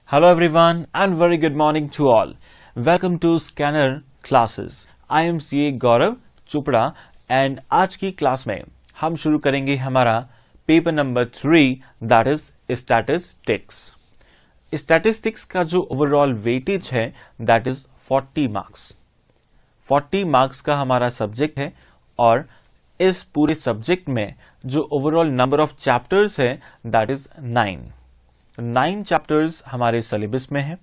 Hello everyone and very good morning to all. Welcome to Scanner Classes. I am CA Gaurav Chopra and आज की class में हम शुरू करेंगे हमारा paper number 3 that is statistics. Statistics का जो ओवरऑल वेटेज है दैट इज 40 मार्क्स। 40 मार्क्स का हमारा सब्जेक्ट है और इस पूरे सब्जेक्ट में जो ओवरऑल नंबर ऑफ चैप्टर्स है दैट इज 9 चैप्टर्स हमारे सिलेबस में है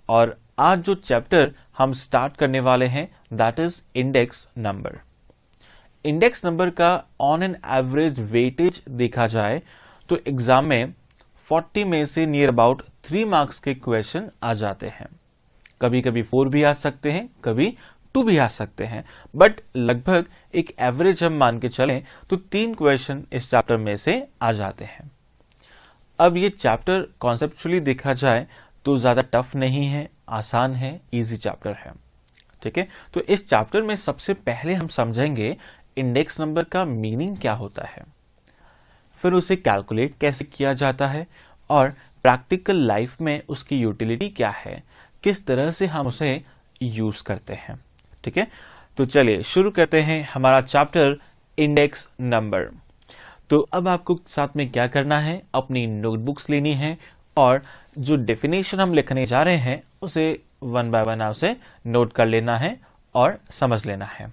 और आज जो चैप्टर हम स्टार्ट करने वाले हैं that is index number. Index number का ऑन एन एवरेज वेटेज देखा जाए तो एग्जाम में 40 में से नियर अबाउट 3 मार्क्स के क्वेश्चन आ जाते हैं। कभी कभी 4 भी आ सकते हैं, कभी 2 भी आ सकते हैं, बट लगभग एक एवरेज हम मान के चलें तो 3 क्वेश्चन इस चैप्टर में से आ जाते हैं। अब ये चैप्टर कॉन्सेप्चुअली देखा जाए तो ज्यादा टफ नहीं है, आसान है, इजी चैप्टर है। ठीक है, तो इस चैप्टर में सबसे पहले हम समझेंगे इंडेक्स नंबर का मीनिंग क्या होता है, फिर उसे कैलकुलेट कैसे किया जाता है और प्रैक्टिकल लाइफ में उसकी यूटिलिटी क्या है, किस तरह से हम उसे यूज करते हैं। ठीक है, तो चलिए शुरू करते हैं हमारा चैप्टर इंडेक्स नंबर। तो अब आपको साथ में क्या करना है, अपनी नोटबुक्स लेनी है और जो डेफिनेशन हम लिखने जा रहे हैं उसे वन बाय वन उसे नोट कर लेना है और समझ लेना है।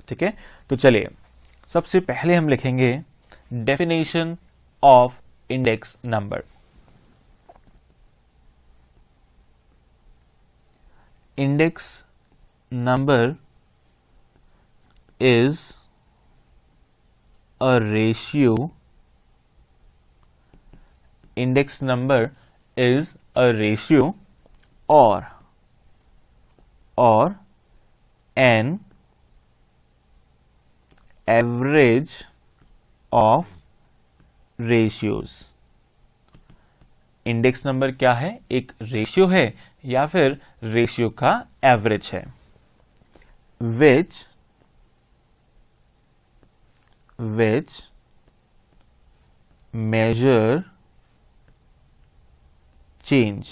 ठीक है, तो चलिए सबसे पहले हम लिखेंगे definition of index number. Index number is a ratio. Index number is a ratio or an average of ratios. Index number क्या है? एक रेशियो है या फिर रेशियो का एवरेज है। which measure change,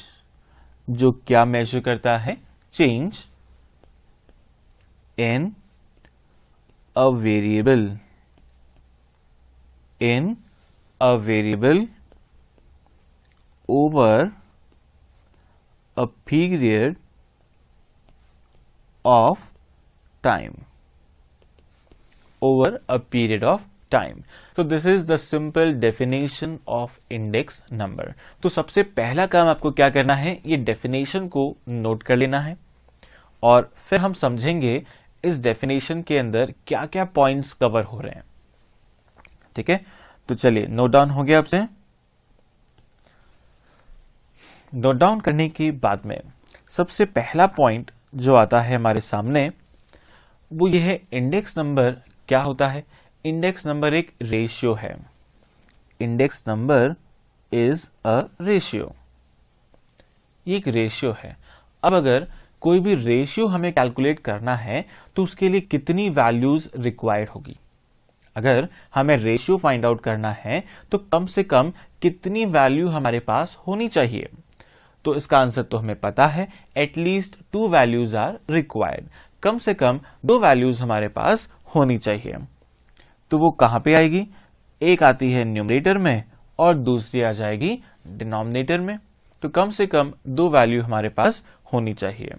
जो क्या मेजर करता है? Change in a variable over a period of time. Over a period of time. So this is the simple definition of index number. तो सबसे पहला काम आपको क्या करना है, ये डेफिनेशन को नोट कर लेना है और फिर हम समझेंगे इस डेफिनेशन के अंदर क्या क्या पॉइंट्स कवर हो रहे हैं। ठीक है, तो चलिए नोट डाउन हो गया आपसे। नोट डाउन करने के बाद में सबसे पहला पॉइंट जो आता है हमारे सामने वो ये है, इंडेक्स नंबर क्या होता है? इंडेक्स नंबर एक रेशियो है। Index number is a ratio, ये एक रेशियो है। अब अगर कोई भी रेशियो हमें कैलकुलेट करना है तो उसके लिए कितनी वैल्यूज रिक्वायर्ड होगी? अगर हमें रेशियो फाइंड आउट करना है तो कम से कम कितनी वैल्यू हमारे पास होनी चाहिए? तो इसका आंसर तो हमें पता है, एटलीस्ट 2 वैल्यूज आर रिक्वायर्ड। कम से कम 2 वैल्यूज हमारे पास होनी चाहिए। तो वो कहां पे आएगी? एक आती है न्यूमरेटर में और दूसरी आ जाएगी डिनोमिनेटर में। तो कम से कम 2 वैल्यू हमारे पास होनी चाहिए।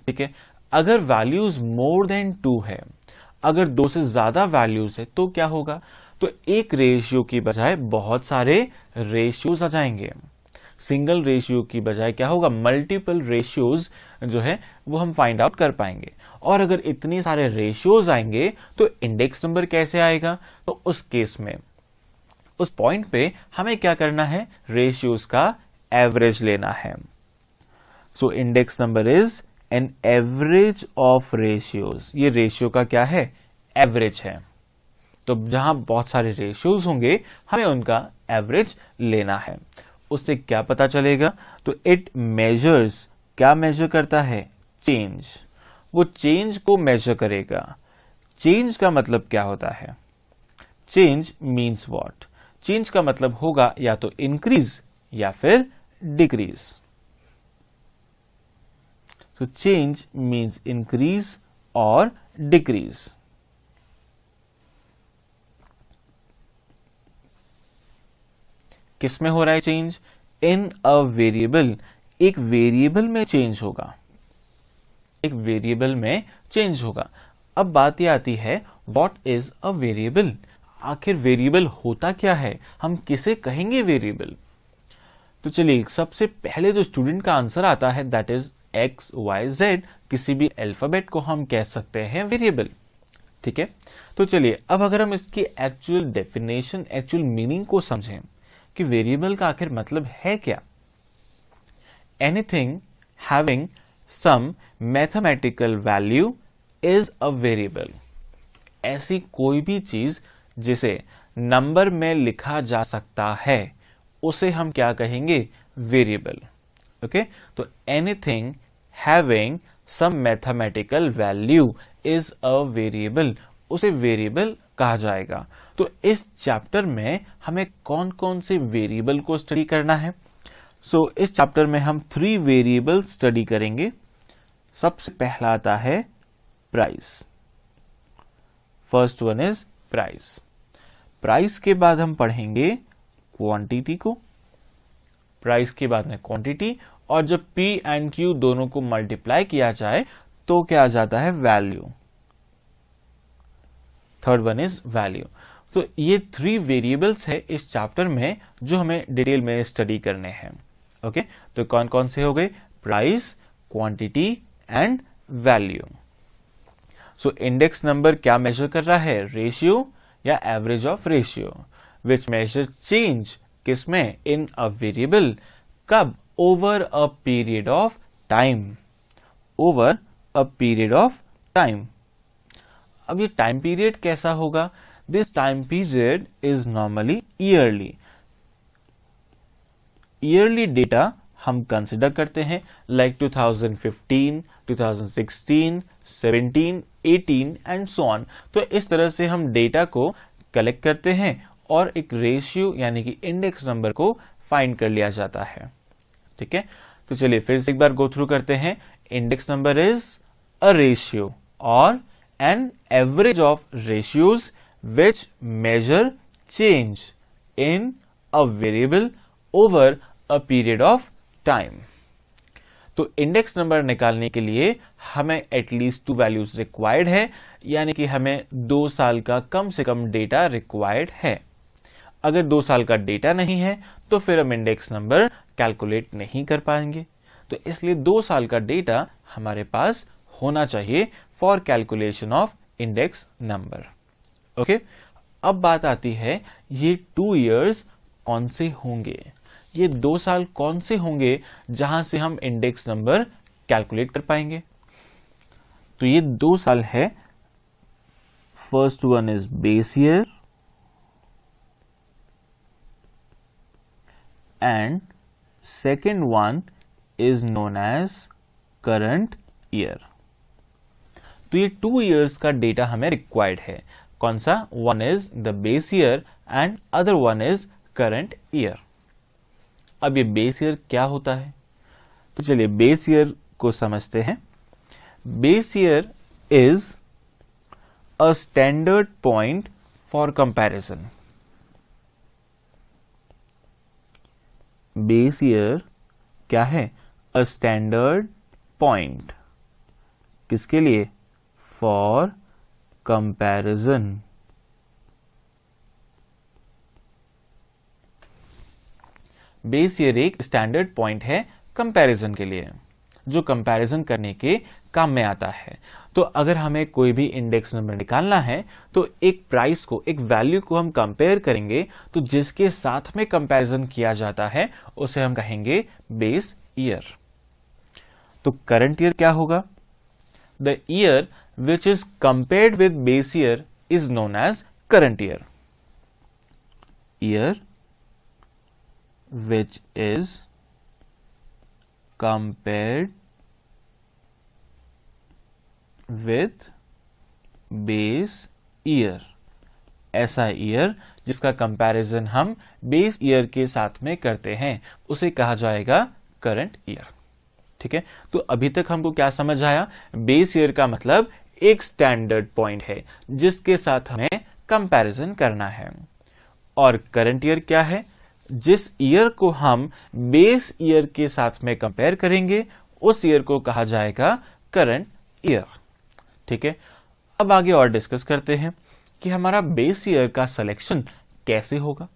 ठीक है, अगर वैल्यूज मोर देन 2 है, अगर 2 से ज्यादा वैल्यूज है तो क्या होगा? तो एक रेशियो की बजाय बहुत सारे रेशियोज आ जाएंगे। सिंगल रेशियो की बजाय क्या होगा? मल्टीपल रेशियोज जो है वो हम फाइंड आउट कर पाएंगे। और अगर इतने सारे रेशियोज आएंगे तो इंडेक्स नंबर कैसे आएगा? तो उस केस में उस पॉइंट पे हमें क्या करना है? रेशियोज का एवरेज लेना है। So index number is an average of ratios. ये रेशियो का क्या है? एवरेज है। तो जहां बहुत सारे रेशियोज होंगे हमें उनका एवरेज लेना है। उससे क्या पता चलेगा? तो इट मेजर्स, क्या मेजर करता है? चेंज। वो चेंज को मेजर करेगा। चेंज का मतलब क्या होता है? Change means what? चेंज का मतलब होगा या तो इंक्रीज या फिर decrease. So change means increase or decrease. किस में हो रहा है चेंज? इन अ वेरिएबल, एक वेरिएबल में चेंज होगा, एक वेरिएबल में चेंज होगा। अब बात यह आती है व्हाट इज अ वेरिएबल, आखिर वेरिएबल होता क्या है, हम किसे कहेंगे वेरिएबल? तो चलिए सबसे पहले जो स्टूडेंट का आंसर आता है that is X Y Z, किसी भी अल्फाबेट को हम कह सकते हैं वेरिएबल। ठीक है, तो चलिए अब अगर हम इसकी एक्चुअल डेफिनेशन, एक्चुअल मीनिंग को समझें कि वेरिएबल का आखिर मतलब है क्या। Anything having some mathematical value is a variable, ऐसी कोई भी चीज जिसे नंबर में लिखा जा सकता है उसे हम क्या कहेंगे? वेरिएबल। ओके, तो anything having some mathematical value is a variable, उसे वेरिएबल कहा जाएगा। तो इस चैप्टर में हमें कौन कौन से वेरिएबल को स्टडी करना है? इस चैप्टर में हम 3 वेरिएबल स्टडी करेंगे। सबसे पहला आता है price, first one is price. Price के बाद हम पढ़ेंगे क्वांटिटी को, प्राइस के बाद में क्वांटिटी, और जब P एंड Q दोनों को मल्टीप्लाई किया जाए तो क्या आ जाता है? Value. Third one is value. तो ये 3 वेरिएबल्स है इस चैप्टर में जो हमें डिटेल में स्टडी करने हैं। ओके, तो कौन कौन से हो गए? Price, quantity and value. Index number क्या मेजर कर रहा है? रेशियो या average of ratio, which measure change किसमें? In a variable. कब? Over a period of time, over a period of time. अब ये टाइम पीरियड कैसा होगा? This time period is normally yearly. Yearly data हम कंसिडर करते हैं, लाइक 2015, 2016, 17, 18 एंड सो ऑन। तो इस तरह से हम डेटा को कलेक्ट करते हैं और एक रेशियो यानी कि इंडेक्स नंबर को फाइंड कर लिया जाता है। ठीक है, तो चलिए फिर से एक बार गो थ्रू करते हैं। Index number is a ratio और an average of ratios which measure change in a variable over a period of time. तो इंडेक्स नंबर निकालने के लिए हमें एटलीस्ट 2 वैल्यूज रिक्वायर्ड है, यानी कि हमें 2 साल का कम से कम डेटा रिक्वायर्ड है। अगर 2 साल का डेटा नहीं है तो फिर हम इंडेक्स नंबर कैलकुलेट नहीं कर पाएंगे। तो इसलिए 2 साल का डेटा हमारे पास होना चाहिए for calculation of index number. Okay, अब बात आती है ये 2 इयर्स कौन से होंगे, ये 2 साल कौन से होंगे जहां से हम इंडेक्स नंबर कैलकुलेट कर पाएंगे। तो ये 2 साल है, first one is base year and second one is known as current year. तो ये 2 इयर्स का डेटा हमें रिक्वायर्ड है। कौन सा? One is the base year and other one is current year. अब ये बेस ईयर क्या होता है? तो चलिए बेस ईयर को समझते हैं। Base year is a standard point for comparison. Base year क्या है? अ स्टैंडर्ड पॉइंट किसके लिए? For comparison. बेस ईयर एक स्टैंडर्ड पॉइंट है कंपैरिजन के लिए, जो कंपैरिजन करने के काम में आता है। तो अगर हमें कोई भी इंडेक्स नंबर निकालना है तो एक प्राइस को, एक वैल्यू को हम कंपेयर करेंगे, तो जिसके साथ में कंपैरिजन किया जाता है उसे हम कहेंगे बेस ईयर। तो करंट ईयर क्या होगा? The year which is compared with base year is known as current year. Year which is compared with base year, ऐसा ईयर जिसका कंपैरिजन हम बेस ईयर के साथ में करते हैं उसे कहा जाएगा करंट ईयर। ठीक है, तो अभी तक हमको क्या समझ आया? बेस ईयर का मतलब एक स्टैंडर्ड पॉइंट है जिसके साथ हमें कंपैरिजन करना है। और करंट ईयर क्या है? जिस ईयर को हम बेस ईयर के साथ में कंपेयर करेंगे उस ईयर को कहा जाएगा करंट ईयर। ठीक है, अब आगे और डिस्कस करते हैं कि हमारा बेस ईयर का सिलेक्शन कैसे होगा,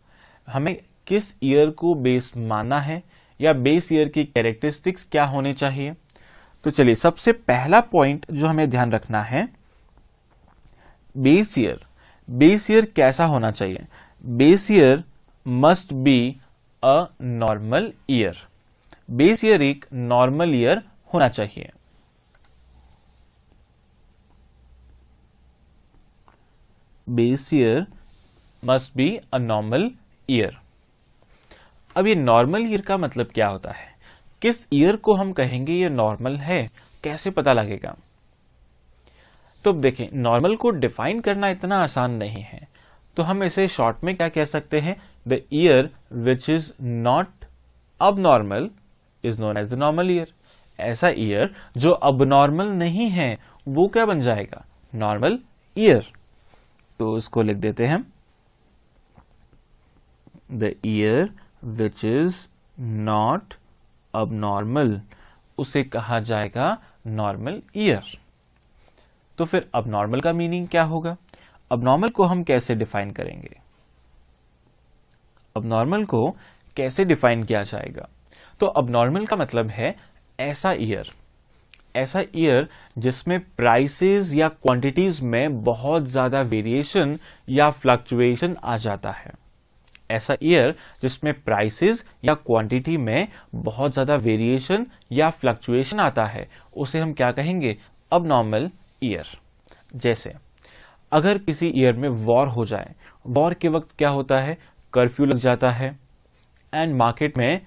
हमें किस ईयर को बेस मानना है या बेस ईयर की कैरेक्टरिस्टिक्स क्या होने चाहिए। तो चलिए, सबसे पहला पॉइंट जो हमें ध्यान रखना है, बेस ईयर। बेस ईयर कैसा होना चाहिए? Base year must be a normal year. Base year एक नॉर्मल ईयर होना चाहिए। Base year must be a normal year. अब ये नॉर्मल ईयर का मतलब क्या होता है? किस ईयर को हम कहेंगे ये नॉर्मल है, कैसे पता लगेगा? तो देखें, नॉर्मल को डिफाइन करना इतना आसान नहीं है, तो हम इसे शॉर्ट में क्या कह सकते हैं? The year which is not abnormal is known as the normal year. ऐसा ईयर जो अबनॉर्मल नहीं है वो क्या बन जाएगा? Normal year. तो उसको लिख देते हैं, the year which is not abnormal, उसे कहा जाएगा नॉर्मल ईयर। तो फिर अबनॉर्मल का मीनिंग क्या होगा? अबनॉर्मल को हम कैसे डिफाइन करेंगे? अबनॉर्मल को कैसे डिफाइन किया जाएगा? तो अबनॉर्मल का मतलब है ऐसा ईयर जिसमें प्राइसेस या क्वांटिटीज में बहुत ज्यादा वेरिएशन या फ्लक्चुएशन आ जाता है। ऐसा ईयर जिसमें प्राइसेस या क्वांटिटी में बहुत ज्यादा वेरिएशन या फ्लक्चुएशन आता है उसे हम क्या कहेंगे? Abnormal year. जैसे अगर किसी ईयर में वॉर हो जाए, वॉर के वक्त क्या होता है? कर्फ्यू लग जाता है एंड मार्केट में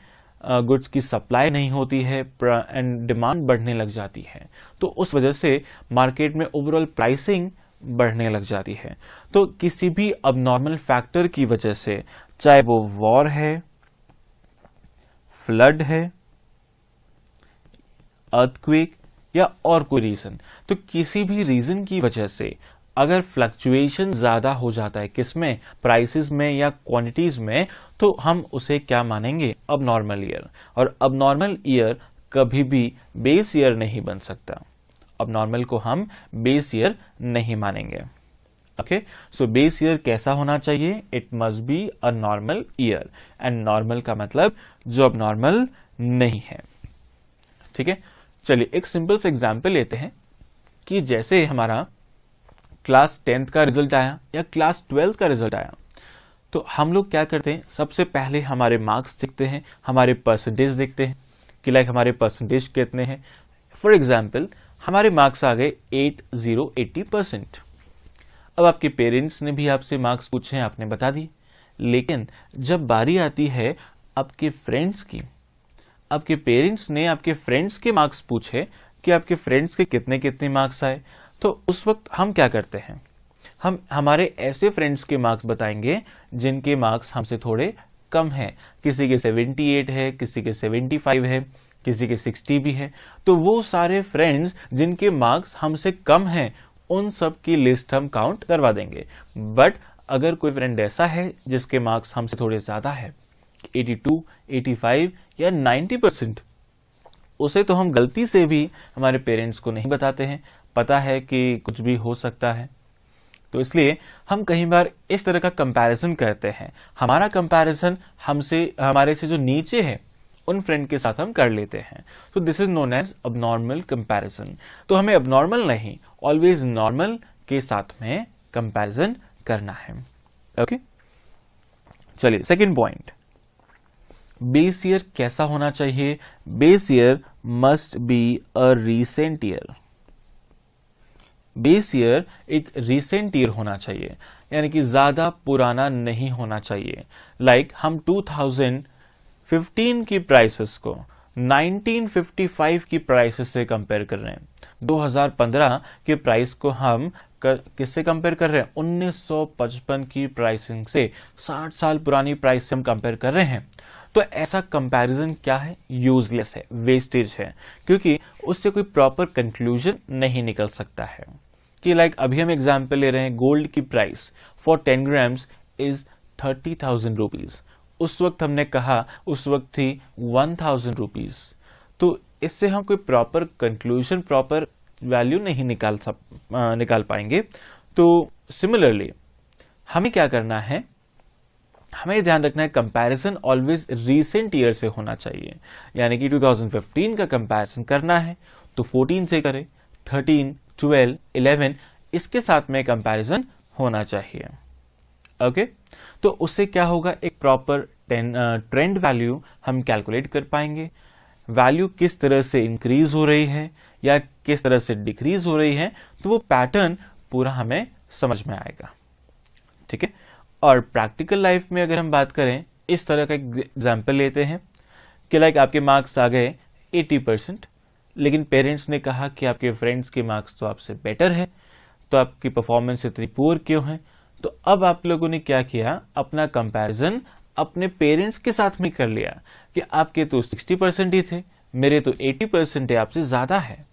गुड्स की सप्लाई नहीं होती है एंड डिमांड बढ़ने लग जाती है, तो उस वजह से मार्केट में ओवरऑल प्राइसिंग बढ़ने लग जाती है। तो किसी भी अबनॉर्मल फैक्टर की वजह से, चाहे वो वॉर है, फ्लड है, अर्थक्वेक या और कोई रीजन, तो किसी भी रीजन की वजह से अगर फ्लक्चुएशन ज्यादा हो जाता है, किसमें? प्राइसेस में या क्वांटिटीज में, तो हम उसे क्या मानेंगे? Abnormal year. और अबनॉर्मल ईयर कभी भी बेस ईयर नहीं बन सकता। अबनॉर्मल को हम बेस ईयर नहीं मानेंगे। ओके, सो बेस ईयर कैसा होना चाहिए? It must be a normal year, and normal का मतलब जो अबनॉर्मल नहीं है। ठीक है, चलिए एक सिंपल सा एग्जांपल लेते हैं कि जैसे हमारा क्लास 10th का रिजल्ट आया या क्लास 12th का रिजल्ट आया, तो हम लोग क्या करते हैं? सबसे पहले हमारे मार्क्स देखते हैं, हमारे परसेंटेज देखते हैं कि लाइक हमारे परसेंटेज कितने हैं। फॉर एग्जाम्पल, हमारे मार्क्स आ गए 80%। अब आपके पेरेंट्स ने भी आपसे मार्क्स पूछे, आपने बता दी, लेकिन जब बारी आती है आपके फ्रेंड्स की, आपके पेरेंट्स ने आपके फ्रेंड्स के मार्क्स पूछे कि आपके फ्रेंड्स के कितने कितने मार्क्स आए, तो उस वक्त हम क्या करते हैं? हम हमारे ऐसे फ्रेंड्स के मार्क्स बताएंगे जिनके मार्क्स हमसे थोड़े कम हैं। किसी के 78 है, किसी के 75 है, किसी के 60 भी है। तो वो सारे फ्रेंड्स जिनके मार्क्स हमसे कम हैं उन सब की लिस्ट हम काउंट करवा देंगे। बट अगर कोई फ्रेंड ऐसा है जिसके मार्क्स हमसे थोड़े ज्यादा है, 82, 85 या 90%, उसे तो हम गलती से भी हमारे पेरेंट्स को नहीं बताते हैं, पता है कि कुछ भी हो सकता है। तो इसलिए हम कई बार इस तरह का कंपैरिजन करते हैं। हमारा कंपैरिजन हमारे से जो नीचे है उन फ्रेंड के साथ हम कर लेते हैं। तो this is known as abnormal comparison. तो हमें अबनॉर्मल नहीं, ऑलवेज नॉर्मल के साथ में कंपैरिजन करना है। ओके, चलिए सेकंड पॉइंट, बेस ईयर कैसा होना चाहिए? Base year must be a recent year. Base year एक रीसेंट ईयर होना चाहिए, यानी कि ज्यादा पुराना नहीं होना चाहिए। लाइक हम 2015 की प्राइसेस को 1955 की प्राइसेस से कंपेयर कर रहे हैं। 2015 के प्राइस को हम किससे कंपेयर कर रहे हैं? 1955 की प्राइसिंग से, 60 साल पुरानी प्राइस से हम कंपेयर कर रहे हैं। तो ऐसा कंपैरिजन क्या है, यूजलेस है, वेस्टेज है, क्योंकि उससे कोई प्रॉपर कंक्लूजन नहीं निकल सकता है। कि लाइक अभी हम एग्जांपल ले रहे हैं, गोल्ड की price for 10 grams is 30,000 rupees. उस वक्त हमने कहा उस वक्त थी 1,000 रुपीज। तो इससे हम कोई प्रॉपर कंक्लूजन, प्रॉपर वैल्यू नहीं निकाल पाएंगे। तो सिमिलरली हमें क्या करना है, हमें ध्यान रखना है कंपैरिजन ऑलवेज रीसेंट ईयर से होना चाहिए। यानी कि 2015 का कंपैरिजन करना है तो 14 से करें, 13, 12, 11 इसके साथ में कंपैरिजन होना चाहिए। ओके, तो उससे क्या होगा, एक प्रॉपर ट्रेंड वैल्यू हम कैलकुलेट कर पाएंगे। वैल्यू किस तरह से इंक्रीज हो रही है या किस तरह से डिक्रीज हो रही है, तो वो पैटर्न पूरा हमें समझ में आएगा। ठीक है, और प्रैक्टिकल लाइफ में अगर हम बात करें, इस तरह का एग्जाम्पल लेते हैं कि लाइक आपके मार्क्स आ गए 80%, लेकिन पेरेंट्स ने कहा कि आपके फ्रेंड्स के मार्क्स तो आपसे बेटर है, तो आपकी परफॉर्मेंस इतनी पुअर क्यों है। तो अब आप लोगों ने क्या किया, अपना कंपैरिजन अपने पेरेंट्स के साथ में कर लिया कि आपके तो 60% ही थे, मेरे तो 80% है, आपसे ज्यादा है।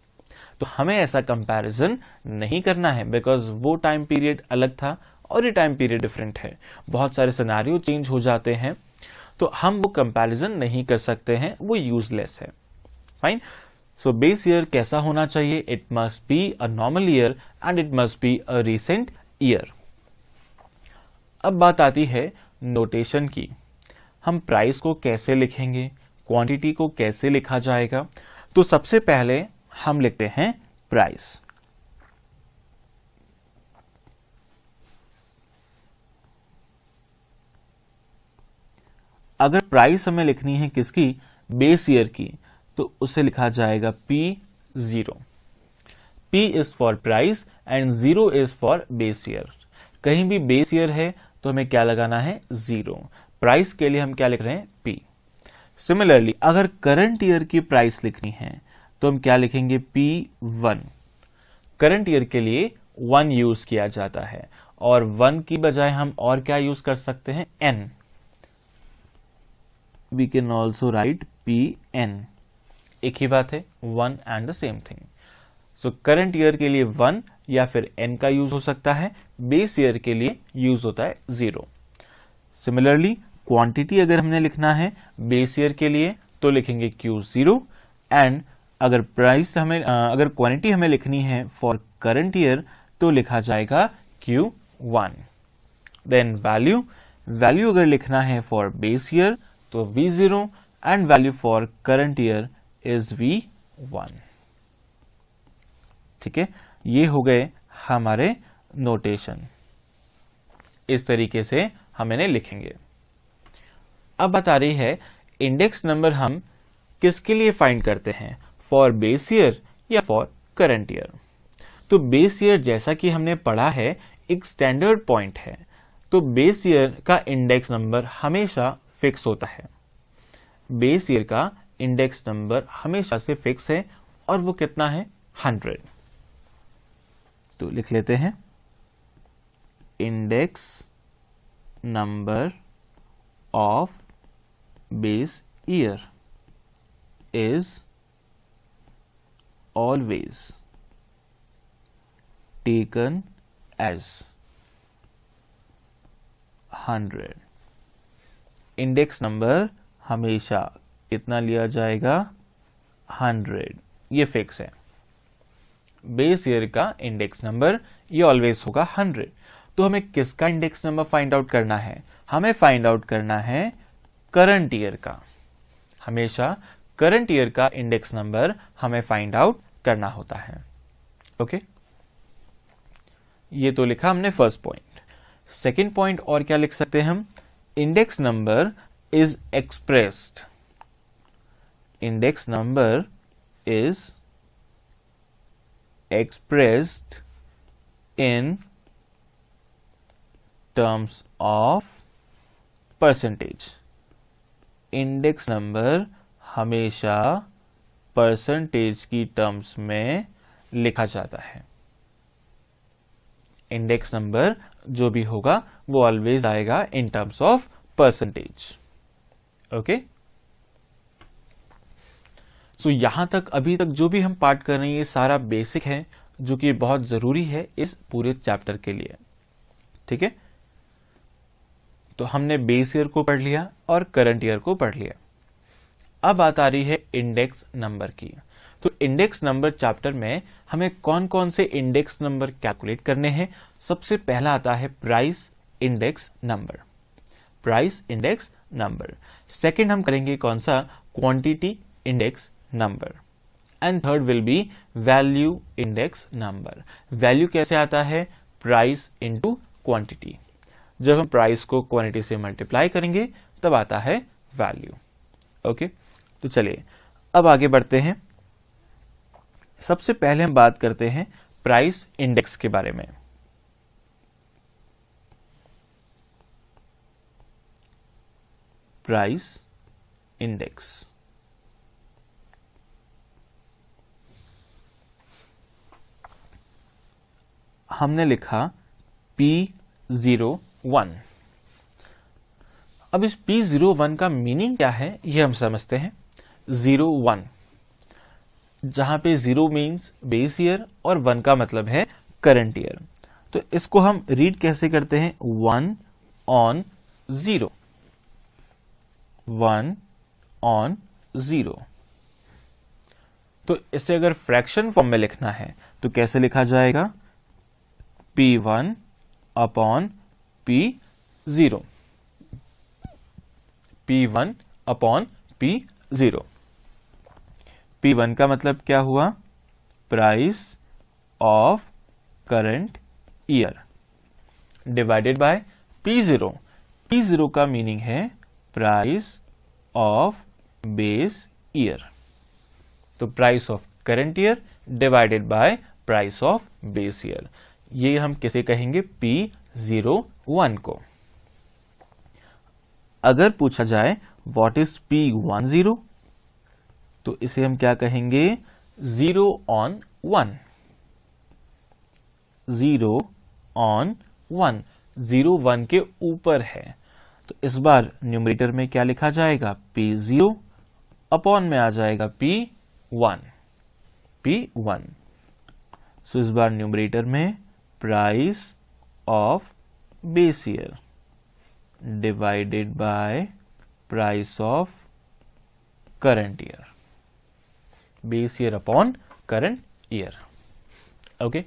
तो हमें ऐसा कंपैरिजन नहीं करना है, बिकॉज वो टाइम पीरियड अलग था और ये टाइम पीरियड डिफरेंट है, बहुत सारे सिनेरियो चेंज हो जाते हैं, तो हम वो कंपैरिजन नहीं कर सकते हैं, वो यूजलेस है। फाइन। सो बेस ईयर कैसा होना चाहिए, it must be a normal year and it must be a recent year. अब बात आती है नोटेशन की। हम प्राइस को कैसे लिखेंगे, क्वांटिटी को कैसे लिखा जाएगा। तो सबसे पहले हम लिखते हैं प्राइस। अगर प्राइस हमें लिखनी है किसकी, बेस ईयर की, तो उसे लिखा जाएगा P0। P is for price and 0 is for base year. कहीं भी बेस ईयर है तो हमें क्या लगाना है, 0। प्राइस के लिए हम क्या लिख रहे हैं, P। सिमिलरली अगर करंट ईयर की प्राइस लिखनी है तो हम क्या लिखेंगे, P1। करंट ईयर के लिए 1 यूज किया जाता है, और 1 की बजाय हम और क्या यूज कर सकते हैं, N। We can also write PN। एक ही बात है, 1 and the same thing। So current year के लिए 1 या फिर N का यूज हो सकता है, बेस ईयर के लिए यूज होता है 0। सिमिलरली क्वांटिटी अगर हमने लिखना है बेस ईयर के लिए तो लिखेंगे Q0, एंड अगर प्राइस हमें अगर क्वांटिटी हमें लिखनी है फॉर करंट ईयर तो लिखा जाएगा Q1। देन वैल्यू अगर लिखना है फॉर बेस ईयर तो V0 and value for current year is V1। ठीक है, ये हो गए हमारे नोटेशन। इस तरीके से हम इन्हें लिखेंगे। अब बात आ रही है इंडेक्स नंबर हम किसके लिए फाइंड करते हैं, फॉर बेस ईयर या फॉर करंट ईयर। तो बेस ईयर जैसा कि हमने पढ़ा है एक स्टैंडर्ड पॉइंट है, तो बेस ईयर का इंडेक्स नंबर हमेशा फिक्स होता है। बेस ईयर का इंडेक्स नंबर हमेशा से फिक्स है, और वो कितना है, 100। तो लिख लेते हैं, index number of base year is always taken as 100। Index number हमेशा कितना लिया जाएगा, 100। ये फिक्स है। बेस ईयर का इंडेक्स नंबर ये ऑलवेज होगा 100। तो हमें किसका इंडेक्स नंबर फाइंड आउट करना है, हमें फाइंड आउट करना है करंट ईयर का। हमेशा करंट ईयर का इंडेक्स नंबर हमें फाइंड आउट करना होता है। ओके, ये तो लिखा हमने फर्स्ट पॉइंट। सेकेंड पॉइंट और क्या लिख सकते हैं हम, index number is expressed. Index number is expressed in terms of percentage। Index number हमेशा परसेंटेज की टर्म्स में लिखा जाता है। इंडेक्स नंबर जो भी होगा वो ऑलवेज आएगा in terms of percentage. Okay, so यहाँ तक अभी तक जो भी हम पार्ट कर रहे हैं ये सारा बेसिक है, जो कि बहुत ज़रूरी है इस पूरे चैप्टर के लिए। ठीक है, तो हमने बेस ईयर को पढ़ लिया और करंट ईयर को पढ़ लिया। अब बात आ रही है इंडेक्स नंबर की। तो इंडेक्स नंबर चैप्टर में हमें कौन कौन से इंडेक्स नंबर कैलकुलेट करने हैं। सबसे पहला आता है price index number, price index number. Second हम करेंगे कौन सा, quantity index number. And third will be value index number. Value कैसे आता है, प्राइस इंटू क्वांटिटी। जब हम प्राइस को क्वांटिटी से मल्टीप्लाई करेंगे तब आता है वैल्यू। ओके, तो चलिए अब आगे बढ़ते हैं। सबसे पहले हम बात करते हैं प्राइस इंडेक्स के बारे में। प्राइस इंडेक्स, हमने लिखा P01। अब इस P01 का मीनिंग क्या है ये हम समझते हैं। 01, जहां पे 0 मीन्स बेस ईयर और 1 का मतलब है करंट ईयर। तो इसको हम रीड कैसे करते हैं, 1 on 0, 1 on 0। तो इसे अगर फ्रैक्शन फॉर्म में लिखना है तो कैसे लिखा जाएगा, P1 upon P0, P1 upon P0। P1 का मतलब क्या हुआ, price of current year divided bye P0। P0 का मीनिंग है प्राइस ऑफ बेस ईयर। तो price of current year divided by price of base year, ये हम किसे कहेंगे, P01 को। अगर पूछा जाए व्हाट इज P10, तो इसे हम क्या कहेंगे, 0 on 1, 0 on 1, 0 1 के ऊपर है। तो इस बार न्यूमरेटर में क्या लिखा जाएगा, P0 अपॉन में आ जाएगा P1, P1। सो इस बार न्यूमरेटर में price of base year divided by price of current year, base year upon current year. Okay,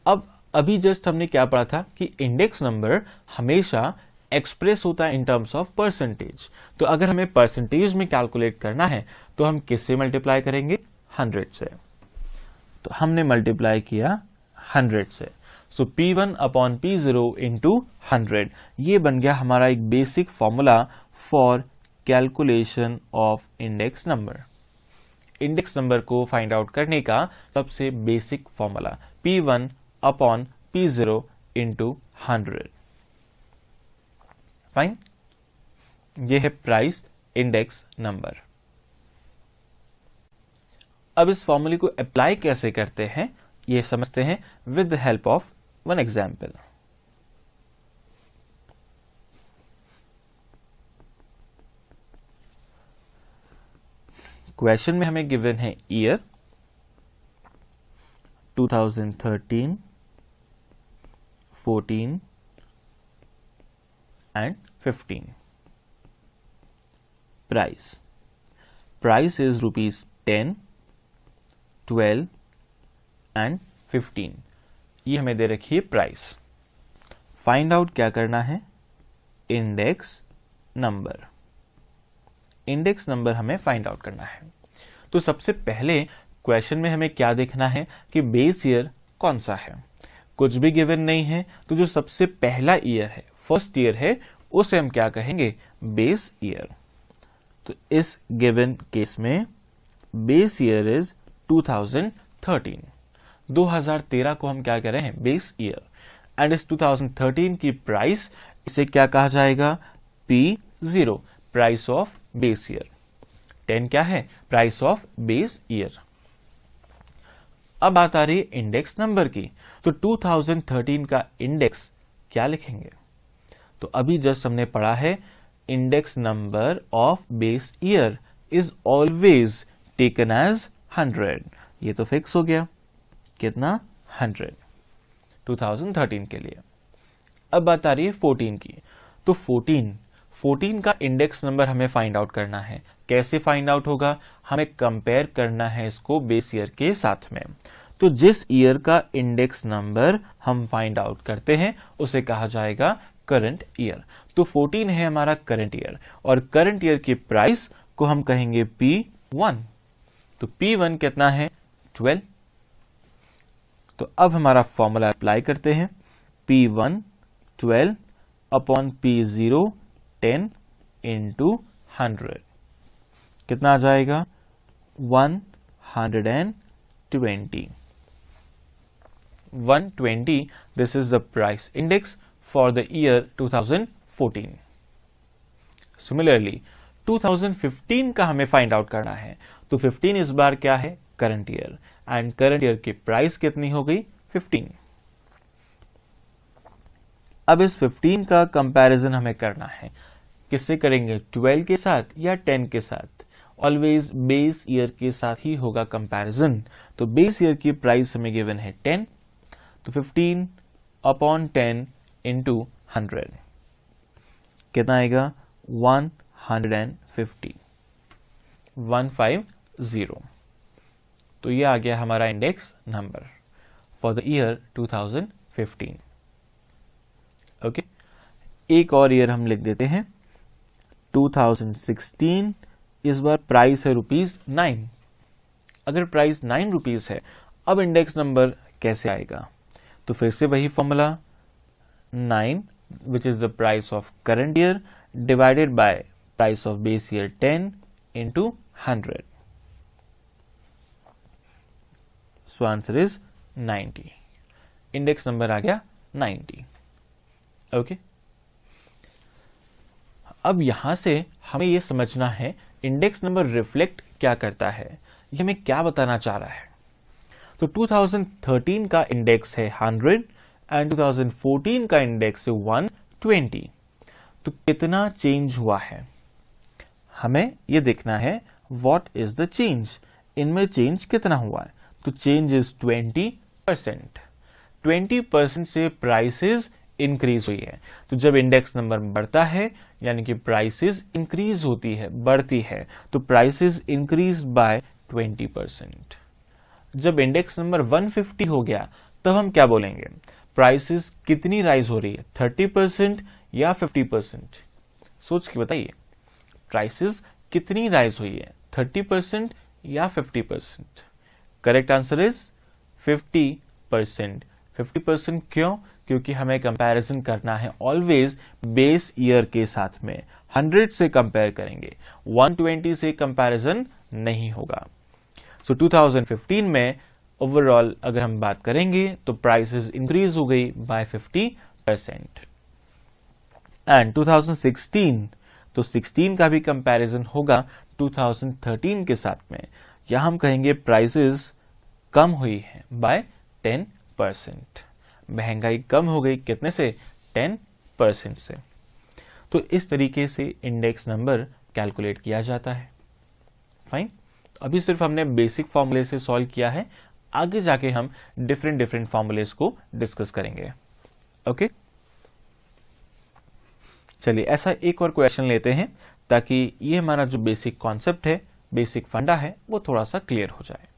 अब अभी जस्ट हमने क्या पढ़ा था कि इंडेक्स नंबर हमेशा एक्सप्रेस होता है इन टर्म्स ऑफ परसेंटेज। तो अगर हमें परसेंटेज में कैलकुलेट करना है तो हम किससे मल्टीप्लाई करेंगे, 100 से। तो हमने मल्टीप्लाई किया 100 से। सो P1 अपॉन P0 इंटू 100, ये बन गया हमारा एक basic formula for calculation of index number. Index number को फाइंड आउट करने का सबसे basic formula P1 upon P0 into 100। Fine, ये है प्राइस इंडेक्स नंबर। अब इस फॉर्मूले को अप्लाई कैसे करते हैं ये समझते हैं with the help of one example. Question में हमें गिवन है year 2013, 14 and 15. Price is rupees 10, 12 and 15. ये हमें दे रखी है प्राइस। फाइंड आउट क्या करना है, इंडेक्स नंबर। इंडेक्स नंबर हमें फाइंड आउट करना है। तो सबसे पहले क्वेश्चन में हमें क्या देखना है कि बेस ईयर कौन सा है। कुछ भी गिवन नहीं है, तो जो सबसे पहला ईयर है, फर्स्ट ईयर है, उसे हम क्या कहेंगे, बेस ईयर। तो इस गिवन केस में बेस ईयर इज 2013। 2013 को हम क्या कह रहे हैं, बेस ईयर। एंड इस 2013 की प्राइस, इसे क्या कहा जाएगा, P0, price of base year. 10 क्या है, प्राइस ऑफ बेस ईयर। अब बात आ रही है इंडेक्स नंबर की। तो 2013 का इंडेक्स क्या लिखेंगे, तो अभी जस्ट हमने पढ़ा है index number of base year is always taken as 100। ये तो फिक्स हो गया, कितना 100 2013 के लिए। अब बात आ रही है 14 की। तो 14 का इंडेक्स नंबर हमें फाइंड आउट करना है। कैसे फाइंड आउट होगा? हमें कंपेयर करना है इसको बेस ईयर के साथ में। तो जिस ईयर का इंडेक्स नंबर हम फाइंड आउट करते हैं उसे कहा जाएगा करंट ईयर। तो 14 है हमारा करंट ईयर, और करंट ईयर की प्राइस को हम कहेंगे P1। तो P1 कितना है? 12। तो अब हमारा फॉर्मूला अप्लाई करते हैं। P1 12 अपॉन P0 10 इंटू 100 कितना आ जाएगा? 120। 120, this is the price index for the year 2014. Similarly, 2015 का हमें फाइंड आउट करना है। तो 15 इस बार क्या है? Current year, and current year की प्राइस कितनी हो गई? 15। अब इस 15 का कंपैरिजन हमें करना है। किससे करेंगे? 12 के साथ या 10 के साथ? ऑलवेज बेस ईयर के साथ ही होगा कंपैरिजन। तो बेस ईयर की प्राइस हमें गिवन है 10, तो 15 अपॉन 10 इंटू 100 कितना आएगा? 150। 150। तो ये आ गया हमारा index number for the year 2015। Okay, एक और ईयर हम लिख देते हैं 2016। इस बार प्राइस है ₹9। अगर प्राइस 9 रुपीज है, अब इंडेक्स नंबर कैसे आएगा? तो फिर से वही formula, 9 which is the price of current year divided by price of base year 10 into 100। So answer is 90। Index number आ गया 90। ओके, अब यहां से हमें यह समझना है इंडेक्स नंबर रिफ्लेक्ट क्या करता है, ये हमें क्या बताना चाह रहा है। तो 2013 का इंडेक्स है 100 एंड 2014 का इंडेक्स है 120। तो कितना चेंज हुआ है हमें ये देखना है। What is the change? इनमें चेंज कितना हुआ है? तो चेंज इज 20%। 20% से प्राइसेस इंक्रीज हुई है। तो जब इंडेक्स नंबर बढ़ता है यानी कि प्राइसेस इंक्रीज होती है, बढ़ती है, तो प्राइसेस इंक्रीज बाय 20%। जब इंडेक्स नंबर 150 हो गया तब हम क्या बोलेंगे? प्राइसेस कितनी राइज हो रही है, 30% या 50%? सोच के बताइए, प्राइसेस कितनी राइज हुई है, 30% या 50%? Correct answer is 50%। 50% क्यों? क्योंकि हमें कंपैरिजन करना है ऑलवेज बेस ईयर के साथ में। 100 से कंपेयर करेंगे, 120 से कंपैरिजन नहीं होगा। सो 2015 में ओवरऑल अगर हम बात करेंगे तो प्राइसेस इंक्रीज हो गई बाय 50%। एंड 2016, तो 16 का भी कंपैरिजन होगा 2013 के साथ में। यहां हम कहेंगे प्राइसेस कम हुई है बाय 10%। महंगाई कम हो गई कितने से? 10% से। तो इस तरीके से इंडेक्स नंबर कैलकुलेट किया जाता है। फाइन, अभी सिर्फ हमने बेसिक फॉर्मूले से सॉल्व किया है, आगे जाके हम डिफरेंट फॉर्मूलेस को डिस्कस करेंगे। ओके, चलिए ऐसा एक और क्वेश्चन लेते हैं ताकि ये हमारा जो बेसिक कॉन्सेप्ट है, बेसिक फंडा है, वो थोड़ा सा क्लियर हो जाए।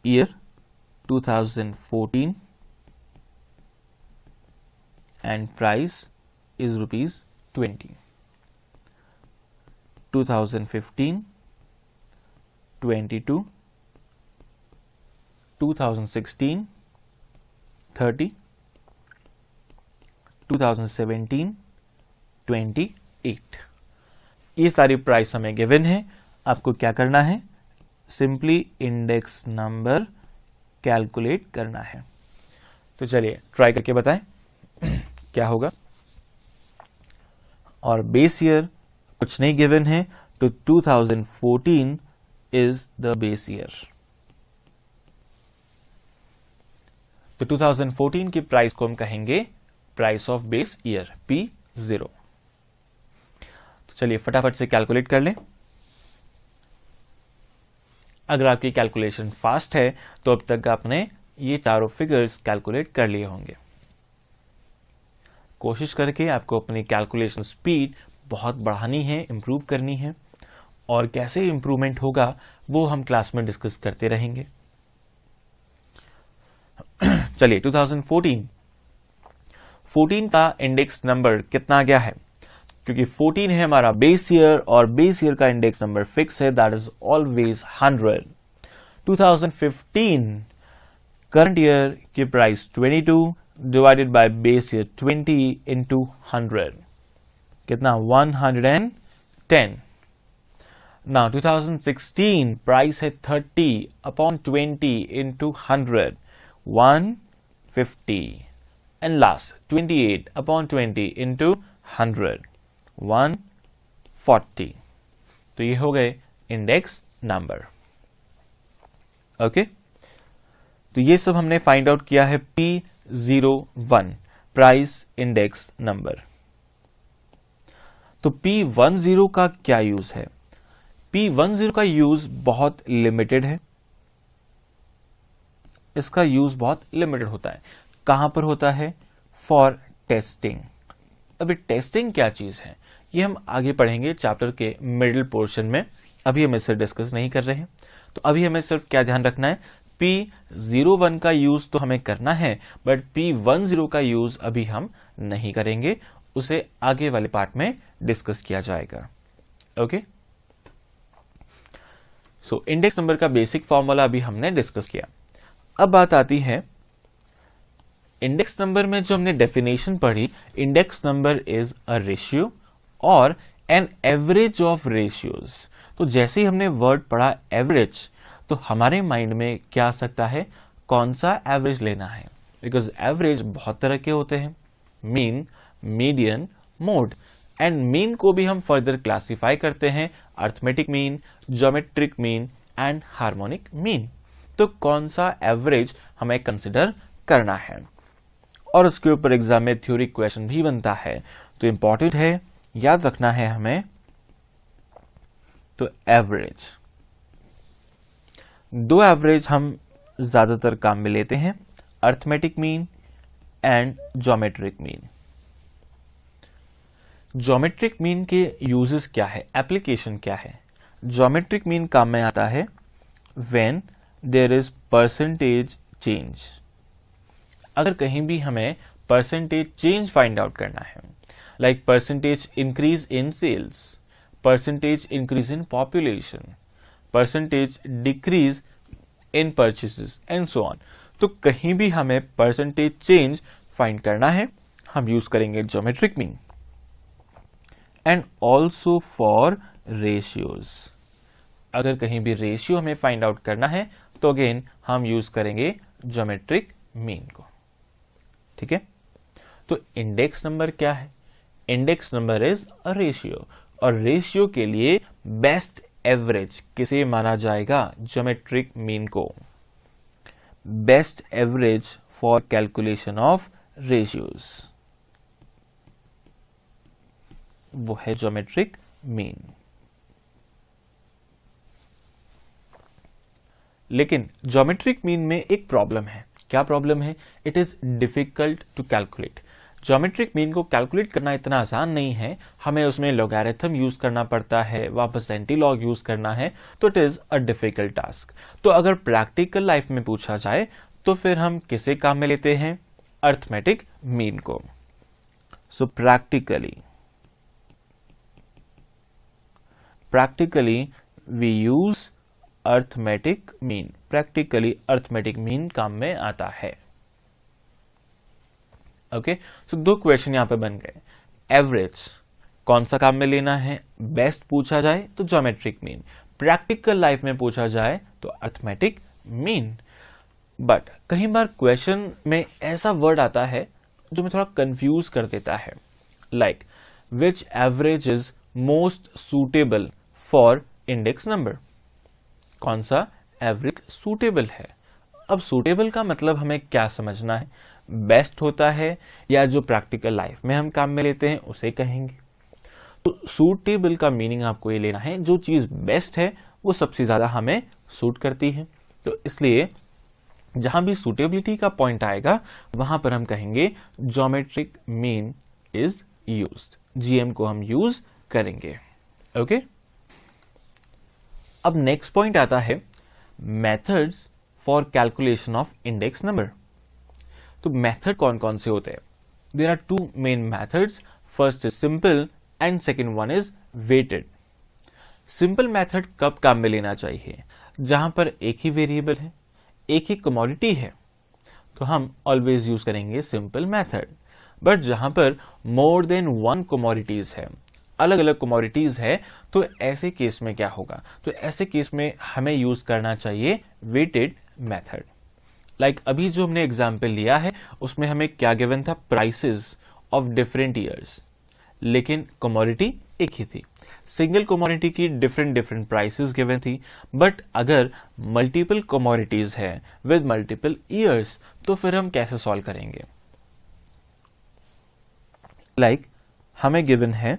Year 2014 and price is ₹20. 2015, 22, 2016, 30, 2017, 28। ये सारी प्राइस हमें गिवन है। आपको क्या करना है? सिंपली इंडेक्स नंबर कैलकुलेट करना है। तो चलिए ट्राई करके बताएं क्या होगा। और बेस ईयर कुछ नहीं गिवन है, तो 2014 इज द बेस ईयर। तो 2014 की प्राइस को हम कहेंगे price of base year P0। तो चलिए फटाफट से कैलकुलेट कर लें। अगर आपकी कैलकुलेशन फास्ट है तो अब तक आपने ये चारों फिगर्स कैलकुलेट कर लिए होंगे। कोशिश करके आपको अपनी कैलकुलेशन स्पीड बहुत बढ़ानी है, इंप्रूव करनी है, और कैसे इंप्रूवमेंट होगा वो हम क्लास में डिस्कस करते रहेंगे। चलिए 2014 का इंडेक्स नंबर कितना आ गया है, क्योंकि 14 है हमारा बेस ईयर और बेस ईयर का इंडेक्स नंबर फिक्स है, that is always 100। 2015 current year की price 22 divided by base year 20 into 100 कितना 110। नाउ 2016 प्राइस है 30 upon 20 into 100 150 and last 28 upon 20 into 100 140। तो ये हो गए इंडेक्स नंबर। ओके, तो ये सब हमने फाइंड आउट किया है P01 प्राइस इंडेक्स नंबर। तो P10 का क्या यूज है? P10 का यूज बहुत लिमिटेड है। इसका यूज बहुत लिमिटेड होता है। कहां पर होता है? For testing. अभी टेस्टिंग क्या चीज है ये हम आगे पढ़ेंगे चैप्टर के मिडिल पोर्शन में, अभी हम इसे डिस्कस नहीं कर रहे हैं। तो अभी हमें सिर्फ क्या ध्यान रखना है, P01 का यूज तो हमें करना है, बट P10 का यूज अभी हम नहीं करेंगे, उसे आगे वाले पार्ट में डिस्कस किया जाएगा। ओके, सो इंडेक्स नंबर का बेसिक फॉर्मूला अभी हमने डिस्कस किया। अब बात आती है इंडेक्स नंबर में जो हमने डेफिनेशन पढ़ी, index number is a ratio और एन एवरेज ऑफ रेशियोज। तो जैसे ही हमने वर्ड पढ़ा एवरेज, तो हमारे माइंड में क्या आ सकता है, कौन सा एवरेज लेना है, बिकॉज एवरेज बहुत तरह के होते हैं, mean, median, mode, and mean को भी हम फर्दर क्लासिफाई करते हैं arithmetic mean, geometric mean and harmonic mean. तो कौन सा एवरेज हमें कंसिडर करना है, और उसके ऊपर एग्जाम में थ्योरी क्वेश्चन भी बनता है, तो इंपॉर्टेंट है, याद रखना है हमें। तो एवरेज, दो एवरेज हम ज्यादातर काम में लेते हैं, arithmetic mean and geometric mean. Geometric mean के यूजेस क्या है, एप्लीकेशन क्या है? ज्योमेट्रिक मीन काम में आता है when there is percentage change. अगर कहीं भी हमें परसेंटेज चेंज फाइंड आउट करना है, like percentage increase in sales, percentage increase in population, percentage decrease in purchases and so on, तो कहीं भी हमें परसेंटेज चेंज फाइंड करना है, हम यूज करेंगे geometric mean. And also for ratios, अगर कहीं भी रेशियो हमें फाइंड आउट करना है तो अगेन हम यूज करेंगे ज्योमेट्रिक मीन को। ठीक है, तो इंडेक्स नंबर क्या है? Index number is a ratio, और रेशियो के लिए बेस्ट एवरेज किसे माना जाएगा? ज्योमेट्रिक मीन को। Best average for calculation of ratios, वो है ज्योमेट्रिक मीन। लेकिन ज्योमेट्रिक मीन में एक प्रॉब्लम है। क्या प्रॉब्लम है? It is difficult to calculate. Geometric mean को कैलकुलेट करना इतना आसान नहीं है, हमें उसमें लॉगरिथम यूज करना पड़ता है, वापस एंटीलॉग यूज करना है, तो it is a difficult task. तो अगर प्रैक्टिकल लाइफ में पूछा जाए तो फिर हम किसे काम में लेते हैं? अर्थमेटिक मीन को। सो practically we use arithmetic mean। practically arithmetic mean काम में आता है। ओके, सो दो क्वेश्चन यहां पे बन गए। एवरेज कौन सा काम में लेना है? बेस्ट पूछा जाए तो ज्योमेट्रिक मीन, प्रैक्टिकल लाइफ में पूछा जाए तो अर्थमेटिक मीन। बट कई बार क्वेश्चन में ऐसा वर्ड आता है जो मैं थोड़ा कंफ्यूज कर देता है, like which average is most suitable for index number. कौन सा एवरेज सूटेबल है? अब सूटेबल का मतलब हमें क्या समझना है, बेस्ट होता है या जो प्रैक्टिकल लाइफ में हम काम में लेते हैं उसे कहेंगे। तो सूटेबल का मीनिंग आपको ये लेना है, जो चीज बेस्ट है वो सबसे ज्यादा हमें सूट करती है। तो इसलिए जहां भी सूटेबिलिटी का पॉइंट आएगा वहां पर हम कहेंगे geometric mean is used, GM को हम यूज करेंगे। ओके, अब नेक्स्ट पॉइंट आता है methods for calculation of index number. तो मेथड कौन कौन से होते हैं? There are two main methods, first is simple and second one is weighted. Simple method कब काम में लेना चाहिए? जहां पर एक ही वेरिएबल है, एक ही कमोडिटी है, तो हम ऑलवेज यूज करेंगे सिंपल मेथड। बट जहां पर मोर देन वन कमोडिटीज है, अलग अलग कमोडिटीज है, तो ऐसे केस में क्या होगा? तो ऐसे केस में हमें यूज करना चाहिए वेटेड मेथड। लाइक अभी जो हमने एग्जाम्पल लिया है उसमें हमें क्या गिवन था? प्राइसेस ऑफ डिफरेंट ईयर्स, लेकिन कमोडिटी एक ही थी। सिंगल कमोडिटी की डिफरेंट प्राइसेस गिवन थी। बट अगर मल्टीपल कमोडिटीज है विद मल्टीपल ईयर्स, तो फिर हम कैसे सॉल्व करेंगे? लाइक हमें गिवन है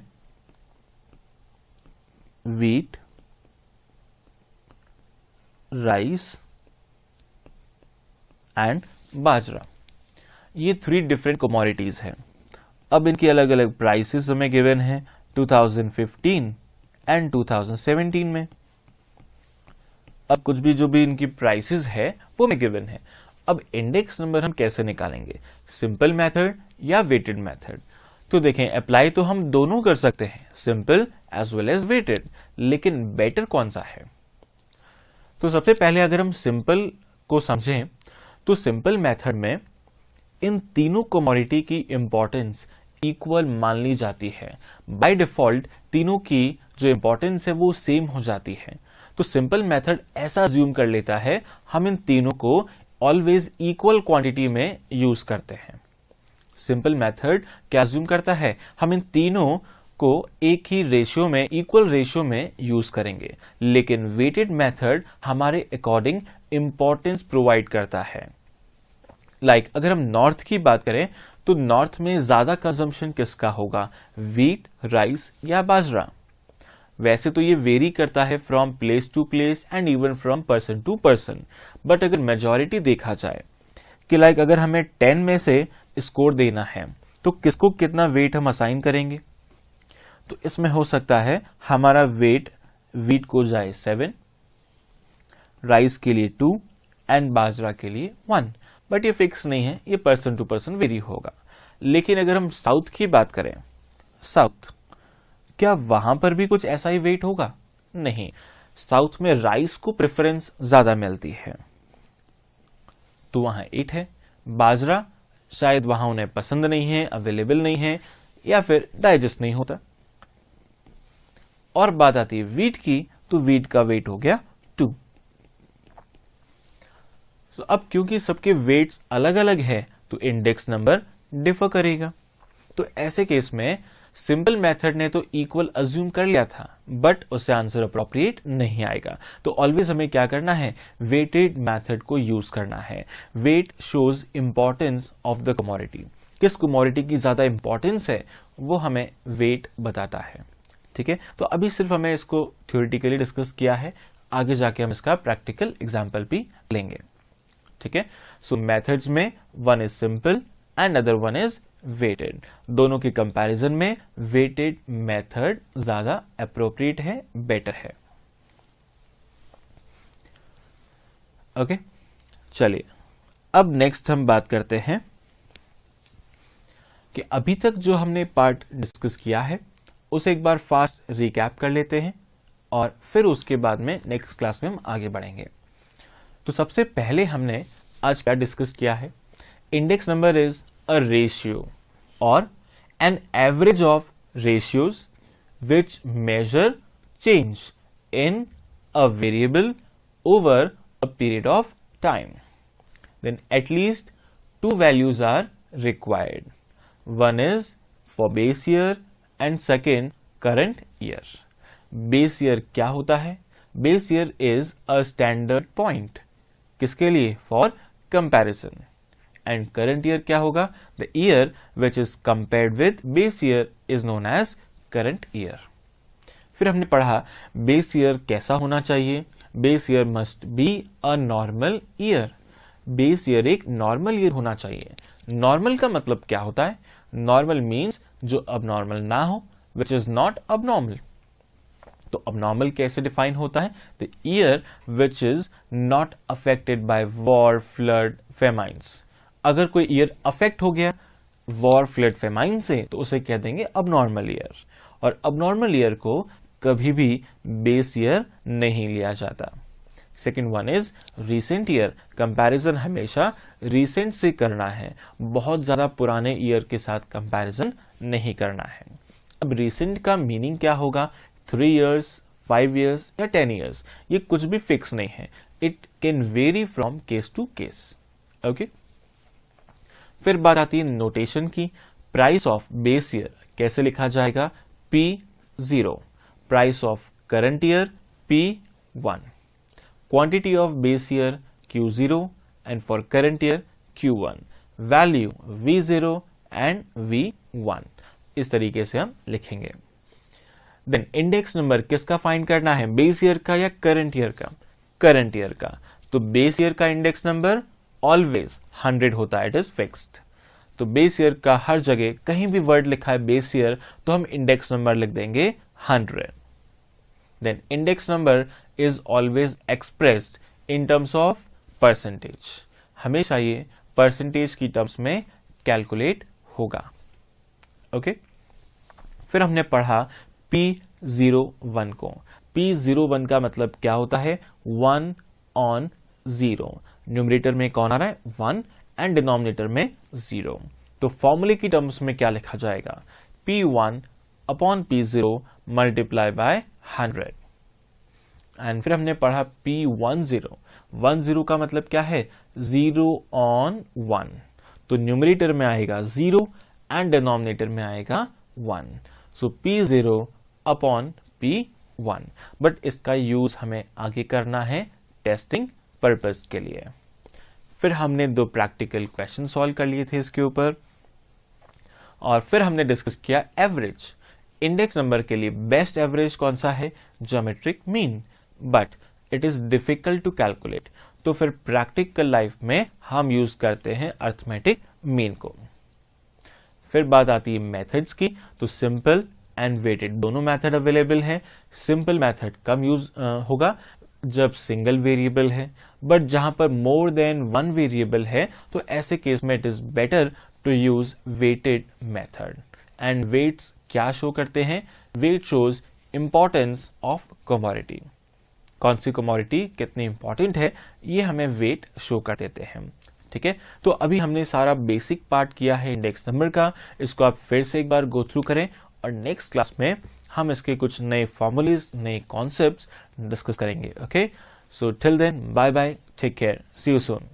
wheat, राइस एंड बाजरा, ये 3 डिफरेंट कमोडिटीज हैं। अब इनकी अलग अलग प्राइसेस हमें गिवन है 2015 एंड 2017 में। अब कुछ भी जो भी इनकी प्राइसेस है वो हमें गिवन है। अब इंडेक्स नंबर हम कैसे निकालेंगे? सिंपल मेथड या वेटेड मेथड? तो देखें, अप्लाई तो हम दोनों कर सकते हैं, simple as well as weighted, लेकिन बेटर कौन सा है? तो सबसे पहले अगर हम सिंपल को समझें तो सिंपल मेथड में इन तीनों कमोडिटी की इंपॉर्टेंस इक्वल मान ली जाती है। बाय डिफॉल्ट तीनों की जो इंपॉर्टेंस है वो सेम हो जाती है। तो सिंपल मेथड ऐसा अज्यूम कर लेता है हम इन तीनों को ऑलवेज इक्वल क्वांटिटी में यूज करते हैं। सिंपल मेथड क्या अज्यूम करता है? हम इन तीनों को एक ही रेशियो में, इक्वल रेशियो में यूज करेंगे। लेकिन वेटेड मेथड हमारे अकॉर्डिंग इंपॉर्टेंस प्रोवाइड करता है। लाइक अगर हम नॉर्थ की बात करें तो नॉर्थ में ज्यादा कंजम्पशन किसका होगा? व्हीट, राइस या बाजरा? वैसे तो ये वेरी करता है from place to place and even from person to person. But अगर मेजॉरिटी देखा जाए कि लाइक अगर हमें 10 में से स्कोर देना है तो किसको कितना वेट हम असाइन करेंगे? तो इसमें हो सकता है हमारा वेट व्हीट को जाए 7, राइस के लिए 2 एंड बाजरा के लिए 1। बट ये फिक्स नहीं है, ये पर्सन टू पर्सन वेरी होगा। लेकिन अगर हम साउथ की बात करें, साउथ, क्या वहां पर भी कुछ ऐसा ही वेट होगा? नहीं, साउथ में राइस को प्रेफरेंस ज्यादा मिलती है, तो वहां 8 है। बाजरा शायद वहां उन्हें पसंद नहीं है, अवेलेबल नहीं है, या फिर डाइजेस्ट नहीं होता। और बात आती है व्हीट की, तो व्हीट का वेट हो गया 2। तो अब क्योंकि सबके वेट्स अलग अलग है तो इंडेक्स नंबर डिफर करेगा। तो ऐसे केस में सिंपल मेथड ने तो इक्वल अज्यूम कर लिया था, बट उससे आंसर अप्रोप्रिएट नहीं आएगा। तो ऑलवेज हमें क्या करना है? वेटेड मेथड को यूज करना है। Weight shows importance of the commodity. किस कमोडिटी की ज्यादा इंपॉर्टेंस है वो हमें वेट बताता है। ठीक है, तो अभी सिर्फ हमें इसको थ्योरेटिकली डिस्कस किया है, आगे जाके हम इसका प्रैक्टिकल एग्जाम्पल भी लेंगे। ठीक है, सो मेथड्स में one is simple and other one is weighted. दोनों के कंपैरिजन में वेटेड मेथड ज्यादा अप्रोप्रिएट है, बेटर है। ओके, चलिए अब नेक्स्ट हम बात करते हैं कि अभी तक जो हमने पार्ट डिस्कस किया है उसे एक बार फास्ट रिकैप कर लेते हैं और फिर उसके बाद में नेक्स्ट क्लास में हम आगे बढ़ेंगे। तो सबसे पहले हमने आज क्या डिस्कस किया है? Index number is a ratio और an average of ratios which measure change in a variable over a period of time. Then at least 2 values are required. One is for base year and second current year. Base year क्या होता है? Base year is a standard point किसके लिए? For comparison. And current year क्या होगा? The year which is compared with base year is known as current year. फिर हमने पढ़ा बेस ईयर कैसा होना चाहिए। Base year must be a normal year. Base year एक नॉर्मल ईयर होना चाहिए। नॉर्मल का मतलब क्या होता है? नॉर्मल मीन्स जो अबनॉर्मल ना हो, विच इज नॉट अबनॉर्मल। तो अबनॉर्मल कैसे डिफाइन होता है? The year which is not affected by war, flood, famines. अगर कोई ईयर अफेक्ट हो गया वॉर, फ्लड, फेमाइन से, तो उसे कह देंगे अबनॉर्मल ईयर। और अबनॉर्मल ईयर को कभी भी बेस ईयर नहीं लिया जाता। Second one is recent year. Comparison हमेशा रीसेंट से करना है, बहुत ज्यादा पुराने ईयर के साथ कंपैरिजन नहीं करना है। अब रीसेंट का मीनिंग क्या होगा? 3 years, 5 years या 10 years, ये कुछ भी फिक्स नहीं है। It can vary from case to case. Okay, फिर बात आती है नोटेशन की। प्राइस ऑफ बेस ईयर कैसे लिखा जाएगा? P0। Price of current year P1। Quantity of base year Q0 and for current year Q1। Value V0 and V1। इस तरीके से हम लिखेंगे। देन इंडेक्स नंबर किसका फाइंड करना है? बेस ईयर का या करंट ईयर का? करंट ईयर का। तो बेस ईयर का इंडेक्स नंबर ऑलवेज 100 होता है, इट इज फिक्स्ड। तो बेस ईयर का हर जगह कहीं भी वर्ड लिखा है बेस ईयर, तो हम इंडेक्स नंबर लिख देंगे 100। Then index number is always expressed in terms of percentage. हमेशा ये परसेंटेज की टर्म्स में कैलकुलेट होगा। ओके, फिर हमने पढ़ा P01 को। P01 का मतलब क्या होता है? 1 on 0। न्यूमरेटर में कौन आ रहा है? 1 एंड डिनोमिनेटर में 0। तो फॉर्मूले की टर्म्स में क्या लिखा जाएगा? P1 upon P0 multiply by 100। And फिर हमने पढ़ा P10। 10 का मतलब क्या है? 0 on 1। तो न्यूमरेटर में आएगा 0 एंड डिनोमिनेटर में आएगा 1। सो P0 अपॉन P1। बट इसका यूज हमें आगे करना है टेस्टिंग पर्पस के लिए। फिर हमने 2 प्रैक्टिकल क्वेश्चन सॉल्व कर लिए थे इसके ऊपर, और फिर हमने डिस्कस किया एवरेज। इंडेक्स नंबर के लिए बेस्ट एवरेज कौन सा है? Geometric mean, but it is difficult to calculate. तो फिर प्रैक्टिकल लाइफ में हम यूज करते हैं अर्थमेटिक मीन को। फिर बात आती है मेथड्स की। तो सिंपल एंड वेटेड दोनों मेथड अवेलेबल हैं। सिंपल मेथड कम यूज होगा जब सिंगल वेरिएबल है, बट जहां पर मोर देन 1 वेरिएबल है, तो ऐसे केस में it is better to use weighted method. And weights क्या शो करते हैं? Weight shows importance of commodity. कौन सी कमोडिटी कितनी इंपॉर्टेंट है, ये हमें वेट शो कर देते हैं। ठीक है, तो अभी हमने सारा बेसिक पार्ट किया है इंडेक्स नंबर का। इसको आप फिर से एक बार गो थ्रू करें, और नेक्स्ट क्लास में हम इसके कुछ नए फॉर्मूलेज, नए कॉन्सेप्ट्स डिस्कस करेंगे। Okay, so till then, bye bye, take care, see you soon.